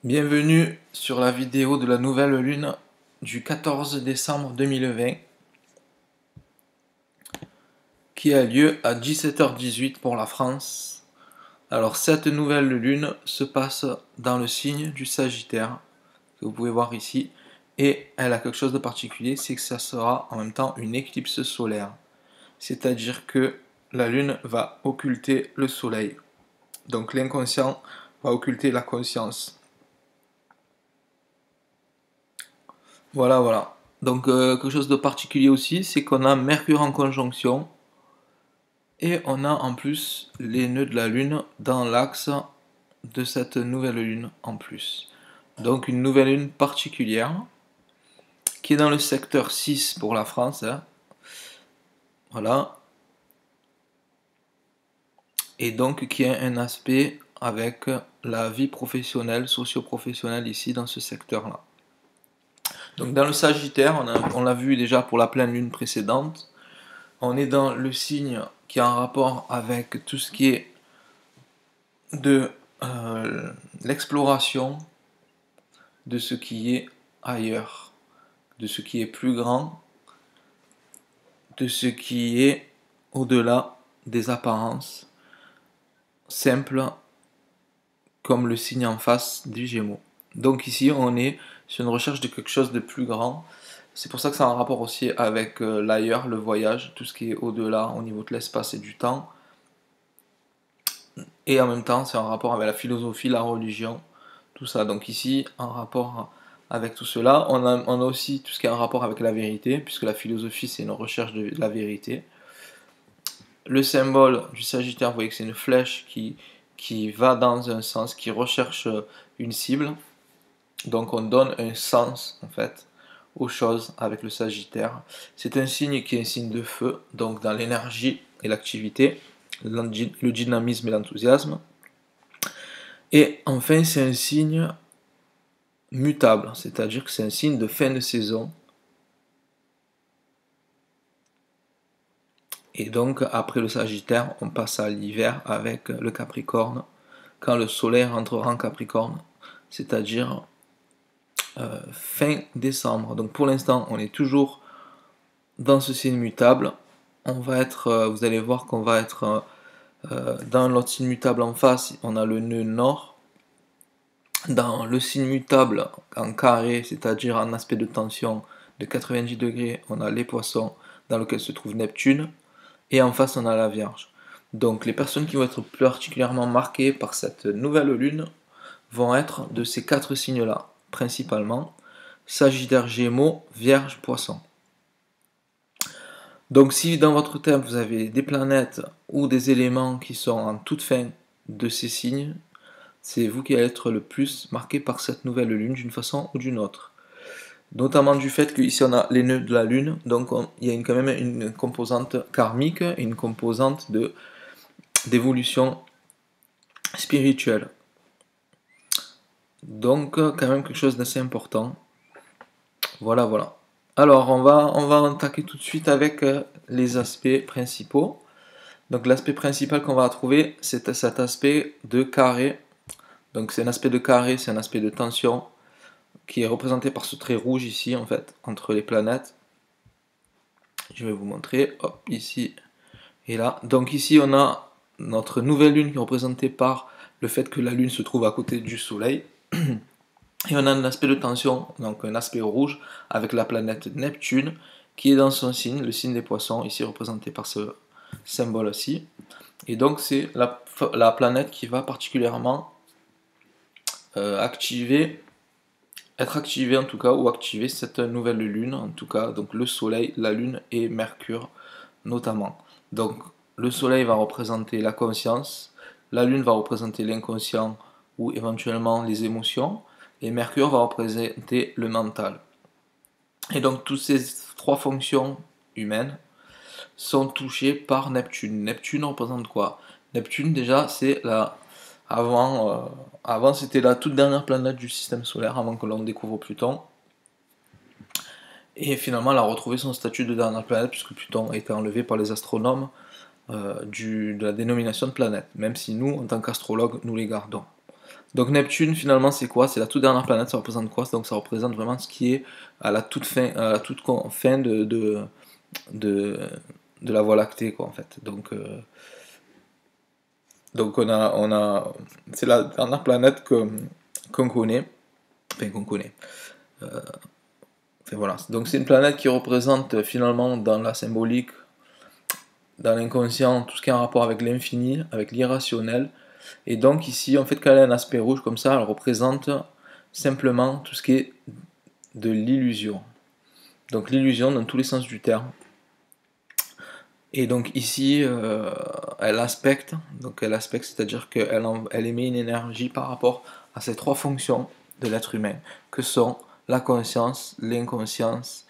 Bienvenue sur la vidéo de la nouvelle lune du 14 décembre 2020 qui a lieu à 17h18 pour la France. Alors cette nouvelle lune se passe dans le signe du Sagittaire que vous pouvez voir ici et elle a quelque chose de particulier, c'est que ça sera en même temps une éclipse solaire. C'est-à-dire que la lune va occulter le soleil. Donc l'inconscient va occulter la conscience. Voilà. Donc quelque chose de particulier aussi, c'est qu'on a Mercure en conjonction et on a en plus les nœuds de la Lune dans l'axe de cette nouvelle Lune en plus. Donc une nouvelle Lune particulière qui est dans le secteur 6 pour la France. Voilà. Et donc qui a un aspect avec la vie professionnelle, socio-professionnelle ici dans ce secteur-là. Donc dans le Sagittaire, on l'a vu déjà pour la pleine lune précédente, on est dans le signe qui a un rapport avec tout ce qui est de l'exploration de ce qui est ailleurs, de ce qui est plus grand, de ce qui est au-delà des apparences simples comme le signe en face du Gémeaux. Donc ici on est sur une recherche de quelque chose de plus grand. C'est pour ça que ça a un rapport aussi avec l'ailleurs, le voyage, tout ce qui est au-delà au niveau de l'espace et du temps. Et en même temps c'est en rapport avec la philosophie, la religion, tout ça. Donc ici en rapport avec tout cela, on a aussi tout ce qui est en rapport avec la vérité, puisque la philosophie c'est une recherche de la vérité. Le symbole du Sagittaire, vous voyez que c'est une flèche qui va dans un sens, qui recherche une cible. Donc on donne un sens en fait aux choses avec le Sagittaire. C'est un signe qui est un signe de feu, donc dans l'énergie et l'activité, le dynamisme et l'enthousiasme. Et enfin c'est un signe mutable, c'est-à-dire que c'est un signe de fin de saison. Et donc après le Sagittaire, on passe à l'hiver avec le Capricorne, quand le soleil rentrera en Capricorne, c'est-à-dire fin décembre. Donc pour l'instant, on est toujours dans ce signe mutable. On va être, vous allez voir qu'on va être dans l'autre signe mutable en face, on a le nœud nord. Dans le signe mutable en carré, c'est-à-dire en aspect de tension de 90 degrés, on a les poissons dans lequel se trouve Neptune. Et en face, on a la Vierge. Donc les personnes qui vont être plus particulièrement marquées par cette nouvelle lune vont être de ces quatre signes-là, principalement Sagittaire, Gémeaux, Vierge, Poisson. Donc si dans votre thème vous avez des planètes ou des éléments qui sont en toute fin de ces signes, c'est vous qui allez être le plus marqué par cette nouvelle lune d'une façon ou d'une autre. Notamment du fait qu'ici on a les nœuds de la lune, donc il y a quand même une composante karmique et une composante d'évolution spirituelle. Donc quand même quelque chose d'assez important. Voilà. Alors on va attaquer tout de suite avec les aspects principaux. Donc l'aspect principal qu'on va trouver, c'est cet aspect de carré. Donc c'est un aspect de carré, c'est un aspect de tension qui est représenté par ce trait rouge ici en fait, entre les planètes. Je vais vous montrer, hop, ici et là. Donc ici on a notre nouvelle lune qui est représentée par le fait que la lune se trouve à côté du soleil. Et on a un aspect de tension, donc un aspect rouge avec la planète Neptune qui est dans son signe, le signe des poissons, ici représenté par ce symbole-ci. Et donc c'est la planète qui va particulièrement être activée en tout cas, ou activer cette nouvelle lune en tout cas, donc le soleil, la lune et Mercure notamment. Donc le soleil va représenter la conscience, la lune va représenter l'inconscient ou éventuellement les émotions, et Mercure va représenter le mental. Et donc toutes ces trois fonctions humaines sont touchées par Neptune. Neptune représente quoi? Neptune déjà c'est avant c'était la toute dernière planète du système solaire avant que l'on découvre Pluton. Et finalement elle a retrouvé son statut de dernière planète puisque Pluton a été enlevé par les astronomes de la dénomination de planète, même si nous en tant qu'astrologues nous les gardons. Donc Neptune finalement c'est quoi? C'est la toute dernière planète, ça représente quoi? Donc ça représente vraiment ce qui est à la toute fin, fin de, de la Voie lactée quoi en fait. Donc c'est la dernière planète qu'on connaît, enfin qu'on connaît. Enfin, voilà. Donc c'est une planète qui représente finalement dans la symbolique, dans l'inconscient, tout ce qui est en rapport avec l'infini, avec l'irrationnel. Et donc ici, en fait, quand elle a un aspect rouge comme ça, elle représente simplement tout ce qui est de l'illusion. Donc l'illusion dans tous les sens du terme. Et donc ici, elle aspecte, c'est-à-dire elle émet une énergie par rapport à ces trois fonctions de l'être humain, que sont la conscience, l'inconscience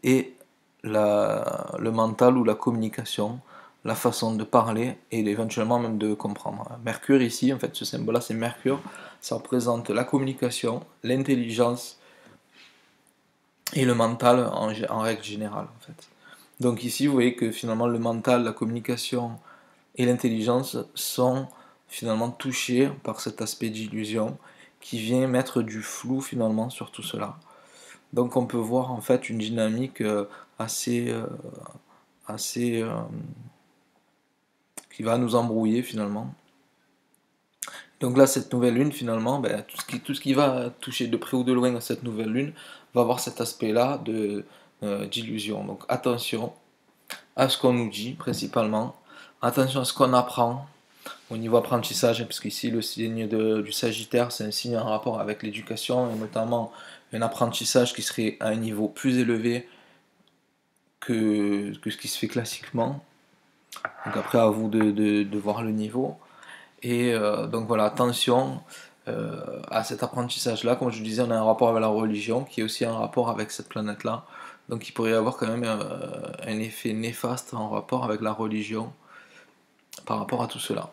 et le mental ou la communication, la façon de parler et éventuellement même de comprendre. Mercure ici, en fait, ce symbole-là, c'est Mercure, ça représente la communication, l'intelligence et le mental en règle générale, en fait. Donc ici, vous voyez que finalement le mental, la communication et l'intelligence sont finalement touchés par cet aspect d'illusion qui vient mettre du flou finalement sur tout cela. Donc on peut voir en fait une dynamique assez, assez qui va nous embrouiller finalement. Donc là, cette nouvelle lune, finalement, ben, tout ce qui va toucher de près ou de loin à cette nouvelle lune va avoir cet aspect-là d'illusion. Donc attention à ce qu'on nous dit principalement, attention à ce qu'on apprend au niveau apprentissage, parce qu'ici le signe du Sagittaire, c'est un signe en rapport avec l'éducation, et notamment un apprentissage qui serait à un niveau plus élevé que ce qui se fait classiquement. Donc après, à vous de voir le niveau. Et donc voilà, attention à cet apprentissage-là. Comme je disais, on a un rapport avec la religion, qui est aussi un rapport avec cette planète-là. Donc il pourrait y avoir quand même un effet néfaste en rapport avec la religion par rapport à tout cela.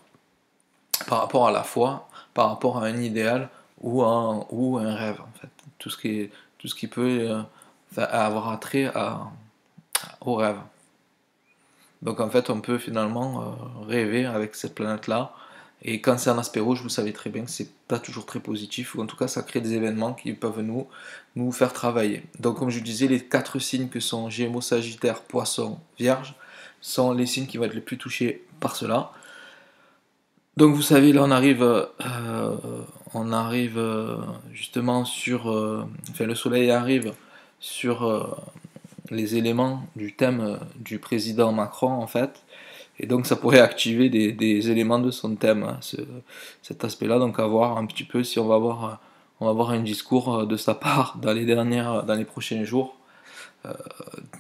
Par rapport à la foi, par rapport à un idéal ou un rêve, en fait. Tout ce qui peut avoir attrait au rêve. Donc en fait, on peut finalement rêver avec cette planète-là. Et quand c'est un aspect rouge, vous savez très bien que c'est pas toujours très positif, ou en tout cas ça crée des événements qui peuvent nous faire travailler. Donc comme je disais, les quatre signes que sont Gémeaux, Sagittaire, Poisson, Vierge, sont les signes qui vont être les plus touchés par cela. Donc vous savez, là on arrive justement sur... enfin le soleil arrive sur les éléments du thème du président Macron en fait. Et donc ça pourrait activer des éléments de son thème, hein, cet aspect-là. Donc à voir un petit peu si on va avoir un discours de sa part dans les prochains jours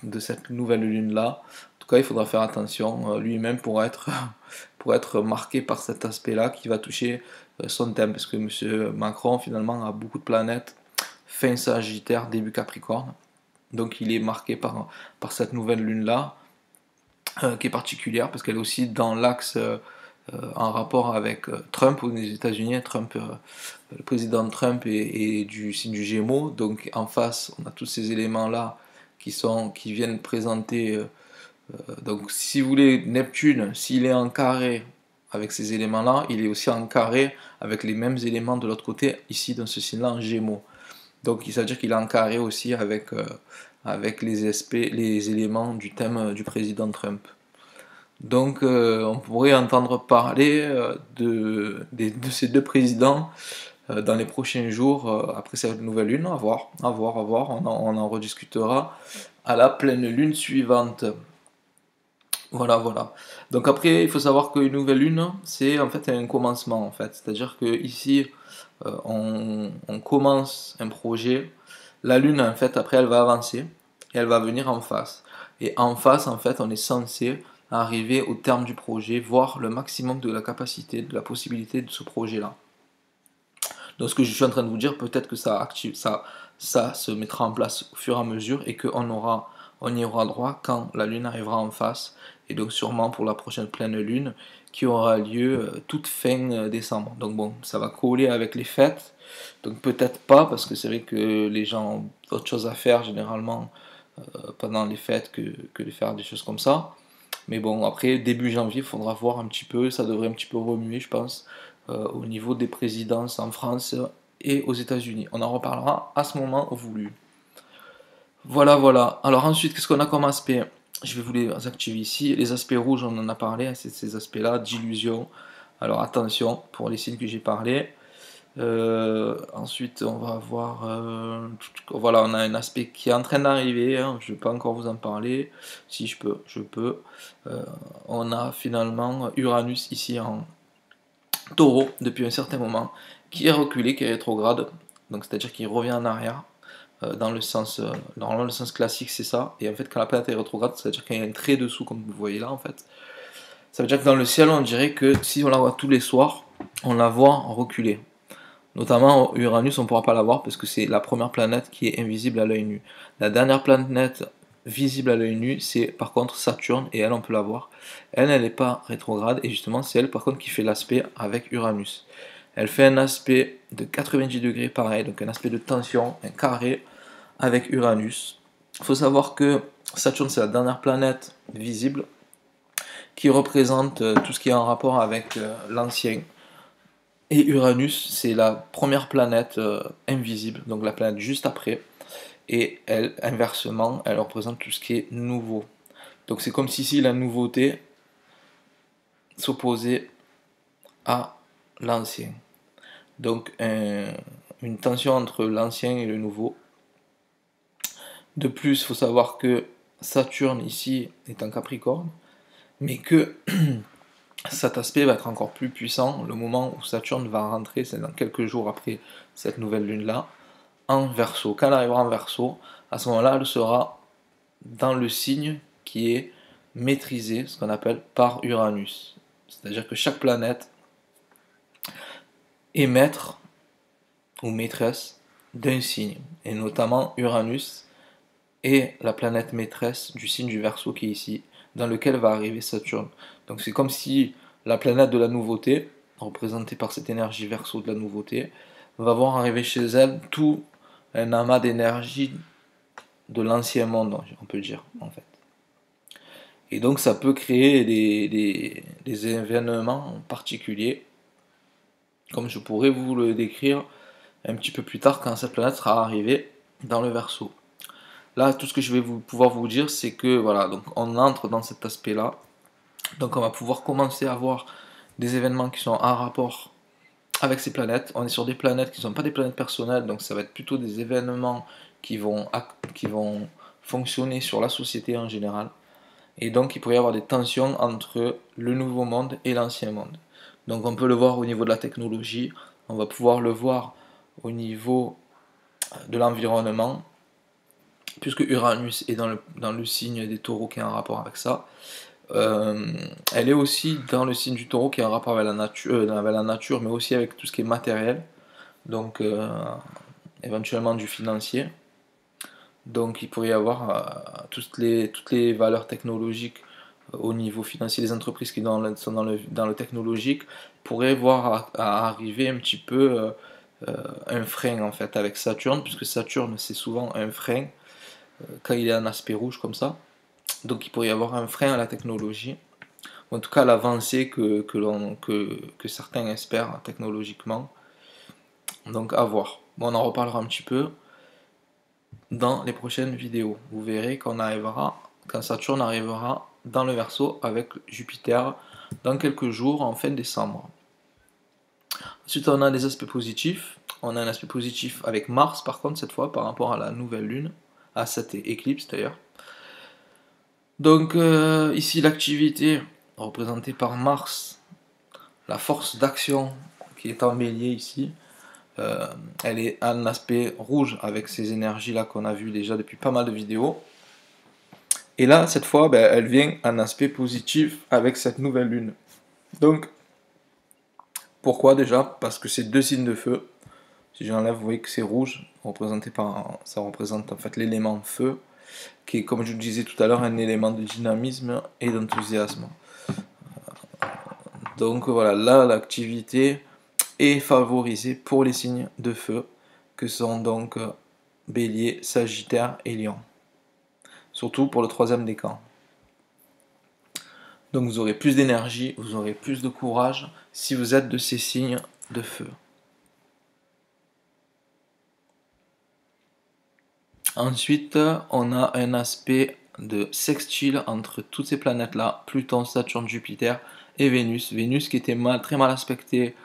de cette nouvelle lune-là. En tout cas, il faudra faire attention. Lui-même pour être marqué par cet aspect-là qui va toucher son thème. Parce que M. Macron, finalement, a beaucoup de planètes fin Sagittaire, début Capricorne. Donc il est marqué par cette nouvelle lune-là, qui est particulière, parce qu'elle est aussi dans l'axe en rapport avec Trump aux États-Unis. Le président Trump est du signe du Gémeaux, donc en face, on a tous ces éléments-là qui viennent présenter. Donc, si vous voulez, Neptune, s'il est en carré avec ces éléments-là, il est aussi en carré avec les mêmes éléments de l'autre côté, ici dans ce signe-là, en Gémeaux. Donc, ça veut dire qu'il est en carré aussi avec les éléments du thème du président Trump. Donc, on pourrait entendre parler de ces deux présidents dans les prochains jours, après cette nouvelle lune, à voir, on en rediscutera à la pleine lune suivante. Voilà, voilà. Donc après, il faut savoir qu'une nouvelle lune, c'est en fait un commencement, en fait. C'est-à-dire que ici, on commence un projet. La lune, en fait, après, elle va avancer et elle va venir en face. Et en face, en fait, on est censé arriver au terme du projet, voir le maximum de la capacité, de la possibilité de ce projet-là. Donc ce que je suis en train de vous dire, peut-être que ça se mettra en place au fur et à mesure et on y aura droit quand la lune arrivera en face. Et donc sûrement pour la prochaine pleine lune qui aura lieu toute fin décembre. Donc bon, ça va coller avec les fêtes. Donc peut-être pas parce que c'est vrai que les gens ont d'autres choses à faire généralement pendant les fêtes que de faire des choses comme ça. Mais bon, après, début janvier, il faudra voir un petit peu, ça devrait un petit peu remuer, je pense, au niveau des présidences en France et aux États-Unis. On en reparlera à ce moment voulu. Voilà, voilà. Alors ensuite, qu'est-ce qu'on a comme aspect? Je vais vous les activer ici. Les aspects rouges, on en a parlé, c'est ces aspects-là, d'illusion. Alors attention pour les signes que j'ai parlé. Ensuite, on va voir. Voilà, on a un aspect qui est en train d'arriver. Hein, je ne vais pas encore vous en parler. Si je peux, je peux. On a finalement Uranus ici en Taureau depuis un certain moment, qui est reculé, qui est rétrograde. Donc c'est-à-dire qu'il revient en arrière. Dans le sens, normalement le sens classique c'est ça, et en fait quand la planète est rétrograde, c'est-à-dire qu'il y a un trait dessous comme vous voyez là en fait, ça veut dire que dans le ciel on dirait que si on la voit tous les soirs, on la voit reculer. Notamment Uranus on ne pourra pas la voir parce que c'est la première planète qui est invisible à l'œil nu. La dernière planète visible à l'œil nu c'est par contre Saturne, et elle on peut la voir. Elle n'est pas rétrograde, et justement c'est elle par contre qui fait l'aspect avec Uranus. Elle fait un aspect de 90 degrés pareil, donc un aspect de tension, un carré avec Uranus. Il faut savoir que Saturne, c'est la dernière planète visible qui représente tout ce qui est en rapport avec l'ancien. Et Uranus, c'est la première planète invisible, donc la planète juste après. Et elle, inversement, elle représente tout ce qui est nouveau. Donc c'est comme si la nouveauté s'opposait à l'ancien. Donc une tension entre l'ancien et le nouveau. De plus, il faut savoir que Saturne ici est en Capricorne, mais que cet aspect va être encore plus puissant le moment où Saturne va rentrer, c'est dans quelques jours après cette nouvelle lune-là, en Verseau. Quand elle arrivera en Verseau, à ce moment-là, elle sera dans le signe qui est maîtrisé, ce qu'on appelle par Uranus. C'est-à-dire que chaque planète est maître ou maîtresse d'un signe, et notamment Uranus est la planète maîtresse du signe du Verseau qui est ici, dans lequel va arriver Saturne. Donc c'est comme si la planète de la nouveauté, représentée par cette énergie Verseau de la nouveauté, va voir arriver chez elle tout un amas d'énergie de l'ancien monde, on peut dire, en fait. Et donc ça peut créer des événements particuliers, comme je pourrais vous le décrire un petit peu plus tard quand cette planète sera arrivée dans le Verseau. Là, tout ce que je vais pouvoir vous dire, c'est que voilà, donc on entre dans cet aspect-là. Donc on va pouvoir commencer à voir des événements qui sont en rapport avec ces planètes. On est sur des planètes qui ne sont pas des planètes personnelles, donc ça va être plutôt des événements qui vont fonctionner sur la société en général. Et donc il pourrait y avoir des tensions entre le nouveau monde et l'ancien monde. Donc on peut le voir au niveau de la technologie, on va pouvoir le voir au niveau de l'environnement, puisque Uranus est dans le signe des taureaux qui est en rapport avec ça. Elle est aussi dans le signe du taureau qui est en rapport avec la nature, mais aussi avec tout ce qui est matériel, donc éventuellement du financier. Donc il pourrait y avoir toutes les valeurs technologiques au niveau financier, les entreprises qui sont dans le technologique pourraient voir à arriver un petit peu un frein en fait avec Saturne, puisque Saturne c'est souvent un frein quand il est en aspect rouge comme ça. Donc il pourrait y avoir un frein à la technologie, ou en tout cas à l'avancée que certains espèrent technologiquement. Donc à voir. Bon, on en reparlera un petit peu dans les prochaines vidéos. Vous verrez quand Saturne arrivera dans le Verseau avec Jupiter dans quelques jours en fin décembre. Ensuite on a des aspects positifs. On a un aspect positif avec Mars par contre cette fois par rapport à la nouvelle lune, à cette éclipse d'ailleurs. Donc ici l'activité représentée par Mars, la force d'action qui est en bélier ici, elle est en aspect rouge avec ces énergies là qu'on a vu déjà depuis pas mal de vidéos. Et là cette fois elle vient en aspect positif avec cette nouvelle lune. Donc pourquoi déjà? Parce que c'est deux signes de feu. Si j'enlève, vous voyez que c'est rouge, ça représente en fait l'élément feu, qui est, comme je vous le disais tout à l'heure, un élément de dynamisme et d'enthousiasme. Donc voilà, là l'activité est favorisée pour les signes de feu, que sont donc Bélier, Sagittaire et Lion. Surtout pour le troisième décan. Donc vous aurez plus d'énergie, vous aurez plus de courage si vous êtes de ces signes de feu. Ensuite, on a un aspect de sextile entre toutes ces planètes-là, Pluton, Saturne, Jupiter et Vénus. Vénus qui était très mal aspectée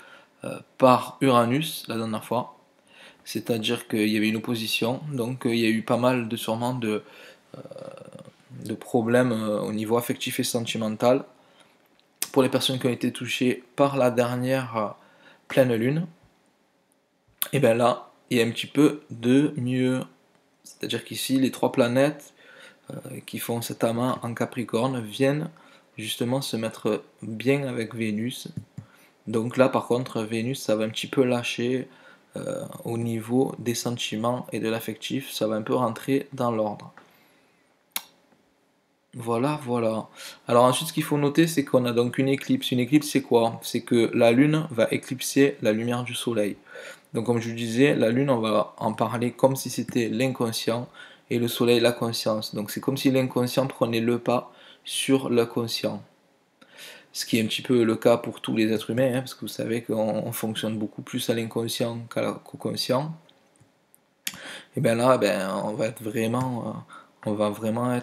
par Uranus la dernière fois. C'est-à-dire qu'il y avait une opposition, donc il y a eu pas mal sûrement de problèmes au niveau affectif et sentimental pour les personnes qui ont été touchées par la dernière pleine lune. Et bien là, il y a un petit peu de mieux. C'est-à-dire qu'ici, les trois planètes qui font cet amas en Capricorne viennent justement se mettre bien avec Vénus. Donc là, par contre, Vénus, ça va un petit peu lâcher au niveau des sentiments et de l'affectif. Ça va un peu rentrer dans l'ordre. Voilà, voilà. Alors ensuite, ce qu'il faut noter, c'est qu'on a donc une éclipse. Une éclipse, c'est quoi? C'est que la Lune va éclipser la lumière du Soleil. Donc comme je vous disais, la Lune, on va en parler comme si c'était l'inconscient et le Soleil la conscience. Donc c'est comme si l'inconscient prenait le pas sur le conscient. Ce qui est un petit peu le cas pour tous les êtres humains, hein, parce que vous savez qu'on fonctionne beaucoup plus à l'inconscient qu'au conscient. Et bien là, on va être vraiment, ça va vraiment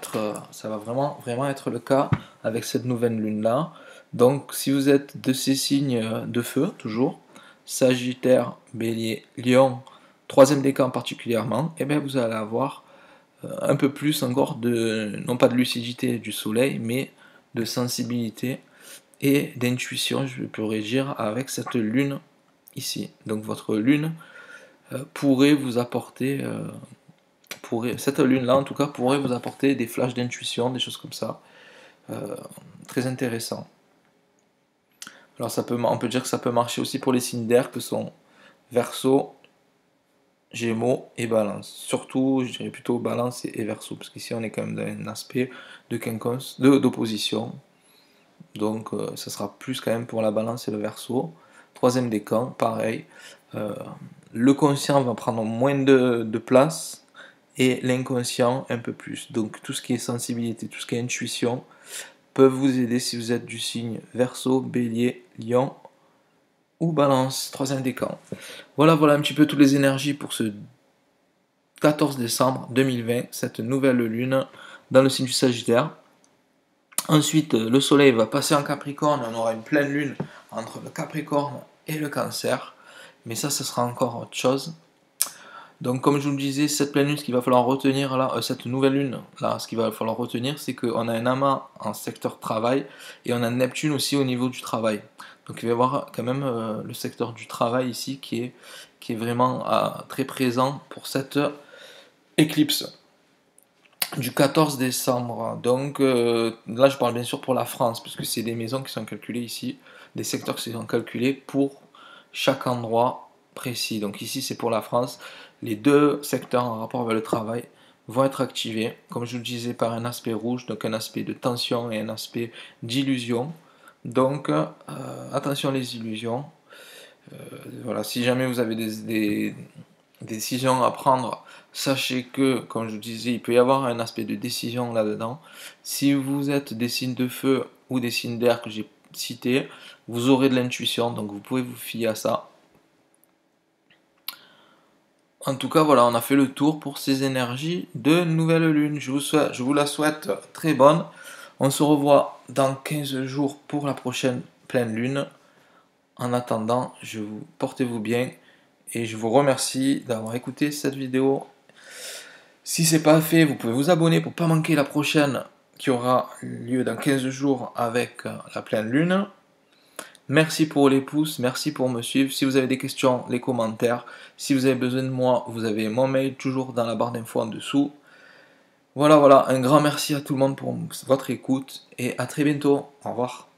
être le cas avec cette nouvelle lune là. Donc si vous êtes de ces signes de feu, toujours, Sagittaire, Bélier, Lion, troisième décan particulièrement, et bien vous allez avoir un peu plus encore non pas de lucidité du soleil, mais de sensibilité et d'intuition, je pourrais dire, avec cette lune ici. Donc votre lune pourrait vous apporter, cette lune-là en tout cas, pourrait vous apporter des flashs d'intuition, des choses comme ça. Très intéressant. Alors on peut dire que ça peut marcher aussi pour les signes d'air que sont Verseau, Gémeaux et Balance. Surtout, je dirais plutôt Balance et Verseau, parce qu'ici on est quand même dans un aspect d'opposition. Donc ça sera plus quand même pour la Balance et le Verseau. Troisième décan, pareil. Le conscient va prendre moins de place et l'inconscient un peu plus. Donc tout ce qui est sensibilité, tout ce qui est intuition peuvent vous aider si vous êtes du signe Verseau, Bélier, Lion ou Balance, troisième décan. Voilà un petit peu toutes les énergies pour ce 14 décembre 2020, cette nouvelle lune dans le signe du Sagittaire. Ensuite, le soleil va passer en Capricorne, on aura une pleine lune entre le Capricorne et le Cancer, mais ça sera encore autre chose. Donc comme je vous le disais, cette pleine lune, ce qu'il va falloir retenir là, cette nouvelle lune, là, ce qu'il va falloir retenir, c'est qu'on a un amas en secteur travail, et on a Neptune aussi au niveau du travail. Donc il va y avoir quand même le secteur du travail ici qui est vraiment très présent pour cette éclipse du 14 décembre. Donc là je parle bien sûr pour la France, puisque c'est des maisons qui sont calculées ici, des secteurs qui sont calculés pour chaque endroit précis. Donc ici c'est pour la France. Les deux secteurs en rapport avec le travail vont être activés, comme je vous le disais, par un aspect rouge, donc un aspect de tension et un aspect d'illusion. Donc attention les illusions. Voilà, si jamais vous avez des décisions à prendre, sachez que, comme je vous disais, il peut y avoir un aspect de décision là-dedans. Si vous êtes des signes de feu ou des signes d'air que j'ai cités, vous aurez de l'intuition, donc vous pouvez vous fier à ça. En tout cas, voilà, on a fait le tour pour ces énergies de nouvelle lune. Je vous la souhaite très bonne. On se revoit dans 15 jours pour la prochaine pleine lune. En attendant, portez-vous bien et je vous remercie d'avoir écouté cette vidéo. Si ce n'est pas fait, vous pouvez vous abonner pour ne pas manquer la prochaine qui aura lieu dans 15 jours avec la pleine lune. Merci pour les pouces, merci pour me suivre. Si vous avez des questions, les commentaires. Si vous avez besoin de moi, vous avez mon mail toujours dans la barre d'infos en dessous. Voilà, un grand merci à tout le monde pour votre écoute et à très bientôt. Au revoir.